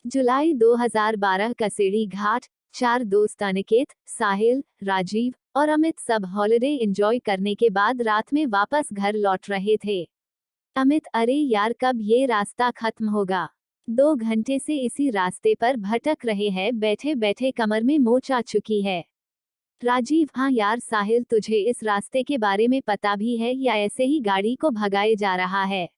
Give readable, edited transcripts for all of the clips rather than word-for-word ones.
जुलाई 2012 कसेड़ी घाट। 4 दोस्त अनिकेत, साहिल, राजीव और अमित सब हॉलिडे एंजॉय करने के बाद रात में वापस घर लौट रहे थे। अमित, अरे यार कब ये रास्ता खत्म होगा? 2 घंटे से इसी रास्ते पर भटक रहे हैं, बैठे बैठे कमर में मोच आ चुकी है। राजीव, हाँ यार साहिल, तुझे इस रास्ते के बारे में पता भी है या ऐसे ही गाड़ी को भगाए जा रहा है?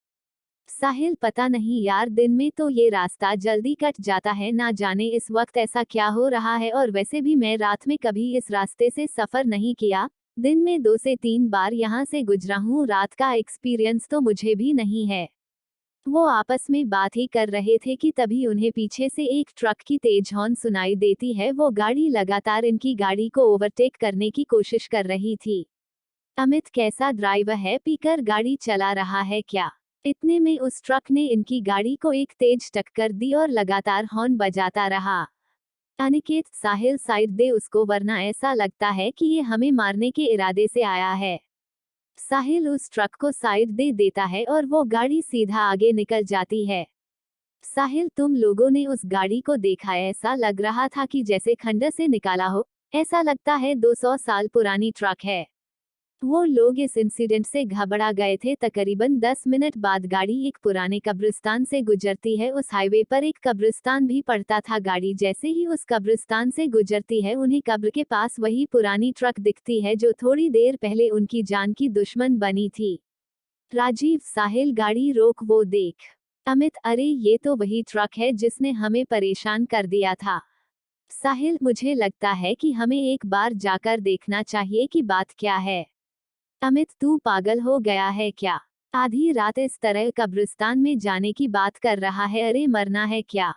साहिल, पता नहीं यार, दिन में तो ये रास्ता जल्दी कट जाता है, ना जाने इस वक्त ऐसा क्या हो रहा है, और वैसे भी मैं रात में कभी इस रास्ते से सफर नहीं किया। दिन में 2 से 3 बार यहाँ से गुजरा हूँ, रात का एक्सपीरियंस तो मुझे भी नहीं है। वो आपस में बात ही कर रहे थे कि तभी उन्हें पीछे से एक ट्रक की तेज हॉर्न सुनाई देती है। वो गाड़ी लगातार इनकी गाड़ी को ओवरटेक करने की कोशिश कर रही थी। अमित, कैसा ड्राइवर है, पीकर गाड़ी चला रहा है क्या? इतने में उस ट्रक ने इनकी गाड़ी को एक तेज टक्कर दी और लगातार हॉर्न बजाता रहा। अनिकेत, साहिल साइड दे उसको, वरना ऐसा लगता है कि ये हमें मारने के इरादे से आया है। साहिल उस ट्रक को साइड दे देता है और वो गाड़ी सीधा आगे निकल जाती है। साहिल, तुम लोगों ने उस गाड़ी को देखा? ऐसा लग रहा था कि जैसे खंडर से निकाला हो। ऐसा लगता है 200 साल पुरानी ट्रक है। वो लोग इस इंसिडेंट से घबरा गए थे। तकरीबन 10 मिनट बाद गाड़ी एक पुराने कब्रिस्तान से गुजरती है। उस हाईवे पर एक कब्रिस्तान भी पड़ता था। गाड़ी जैसे ही उस कब्रिस्तान से गुजरती है, उन्हें कब्र के पास वही पुरानी ट्रक दिखती है जो थोड़ी देर पहले उनकी जान की दुश्मन बनी थी। राजीव, साहिल, गाड़ी रोक, वो देख। अमित, अरे ये तो वही ट्रक है जिसने हमें परेशान कर दिया था। साहिल, मुझे लगता है कि हमें एक बार जाकर देखना चाहिए कि बात क्या है। अमित, तू पागल हो गया है क्या? आधी रात इस तरह कब्रिस्तान में जाने की बात कर रहा है? अरे मरना है क्या?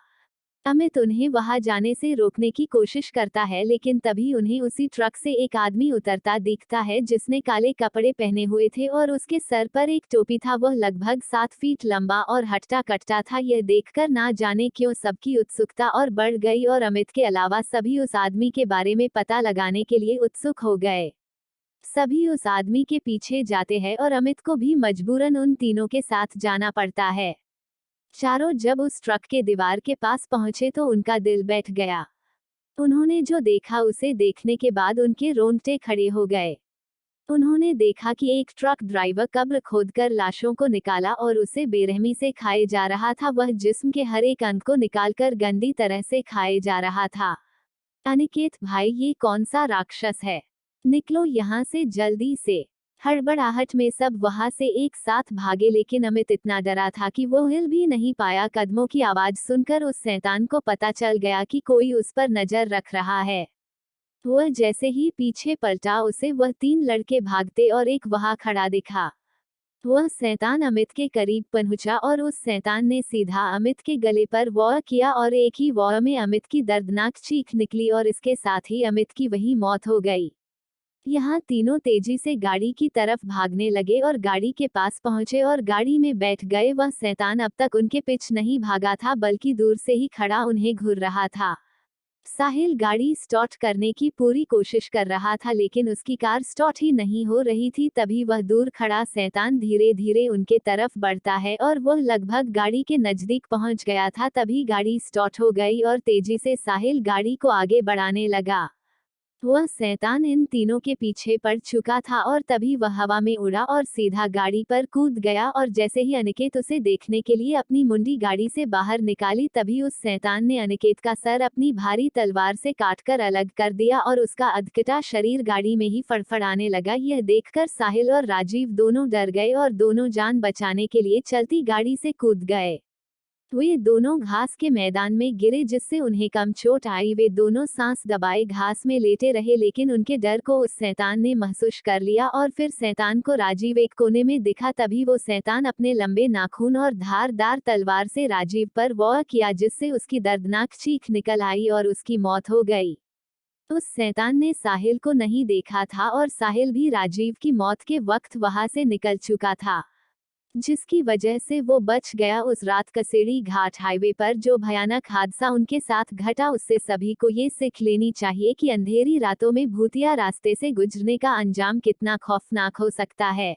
अमित उन्हें वहां जाने से रोकने की कोशिश करता है, लेकिन तभी उन्हें उसी ट्रक से एक आदमी उतरता दिखता है जिसने काले कपड़े पहने हुए थे और उसके सर पर एक टोपी था। वह लगभग 7 फीट लंबा और हट्टा कट्टा था। यह देखकर ना जाने क्यों सबकी उत्सुकता और बढ़ गई और अमित के अलावा सभी उस आदमी के बारे में पता लगाने के लिए उत्सुक हो गए। सभी उस आदमी के पीछे जाते हैं और अमित को भी मजबूरन उन तीनों के साथ जाना पड़ता है। चारों जब उस ट्रक के दीवार के पास पहुंचे तो उनका दिल बैठ गया। उन्होंने जो देखा उसे देखने के बाद उनके रोंगटे खड़े हो गए। उन्होंने देखा कि एक ट्रक ड्राइवर कब्र खोदकर लाशों को निकाला और उसे बेरहमी से खाए जा रहा था। वह जिस्म के हर एक अंग को निकालकर गंदी तरह से खाए जा रहा था। अनिकेत भाई, ये कौन सा राक्षस है? निकलो यहाँ से जल्दी से। हड़बड़ाहट में सब वहां से एक साथ भागे, लेकिन अमित इतना डरा था कि वो हिल भी नहीं पाया। कदमों की आवाज सुनकर उस शैतान को पता चल गया कि कोई उस पर नजर रख रहा है। वह जैसे ही पीछे पलटा, उसे वह 3 लड़के भागते और एक वहां खड़ा दिखा। वह शैतान अमित के करीब पहुंचा और उस शैतान ने सीधा अमित के गले पर वार किया और एक ही वार में अमित की दर्दनाक चीख निकली और इसके साथ ही अमित की वही मौत हो गई। यहाँ तीनों तेजी से गाड़ी की तरफ भागने लगे और गाड़ी के पास पहुंचे और गाड़ी में बैठ गए। वह शैतान अब तक उनके पीछे नहीं भागा था, बल्कि दूर से ही खड़ा उन्हें घूर रहा था। साहिल गाड़ी स्टार्ट करने की पूरी कोशिश कर रहा था, लेकिन उसकी कार स्टार्ट ही नहीं हो रही थी। तभी वह दूर खड़ा शैतान धीरे धीरे उनके तरफ बढ़ता है और वह लगभग गाड़ी के नजदीक पहुंच गया था। तभी गाड़ी स्टार्ट हो गई और तेजी से साहिल गाड़ी को आगे बढ़ाने लगा। वह शैतान इन तीनों के पीछे पड़ चुका था और तभी वह हवा में उड़ा और सीधा गाड़ी पर कूद गया। और जैसे ही अनिकेत उसे देखने के लिए अपनी मुंडी गाड़ी से बाहर निकाली, तभी उस शैतान ने अनिकेत का सर अपनी भारी तलवार से काटकर अलग कर दिया और उसका अधकटा शरीर गाड़ी में ही फड़फड़ाने लगा। यह देखकर साहिल और राजीव दोनों डर गए और दोनों जान बचाने के लिए चलती गाड़ी से कूद गए। वे दोनों घास के मैदान में गिरे, जिससे उन्हें कम चोट आई। वे दोनों सांस दबाए घास में लेटे रहे, लेकिन उनके डर को उस शैतान ने महसूस कर लिया और फिर शैतान को राजीव एक कोने में दिखा। तभी वो शैतान अपने लंबे नाखून और धारदार तलवार से राजीव पर वार किया, जिससे उसकी दर्दनाक चीख निकल आई और उसकी मौत हो गई। उस शैतान ने साहिल को नहीं देखा था और साहिल भी राजीव की मौत के वक्त वहां से निकल चुका था, जिसकी वजह से वो बच गया। उस रात कसेड़ी घाट हाईवे पर जो भयानक हादसा उनके साथ घटा, उससे सभी को ये सीख लेनी चाहिए कि अंधेरी रातों में भूतिया रास्ते से गुजरने का अंजाम कितना खौफनाक हो सकता है।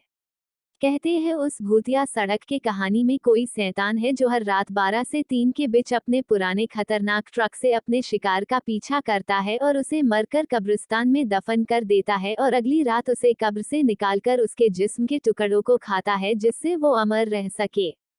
कहते हैं उस भूतिया सड़क के कहानी में कोई शैतान है जो हर रात 12 से 3 के बीच अपने पुराने खतरनाक ट्रक से अपने शिकार का पीछा करता है और उसे मरकर कब्रिस्तान में दफन कर देता है और अगली रात उसे कब्र से निकालकर उसके जिस्म के टुकड़ों को खाता है जिससे वो अमर रह सके।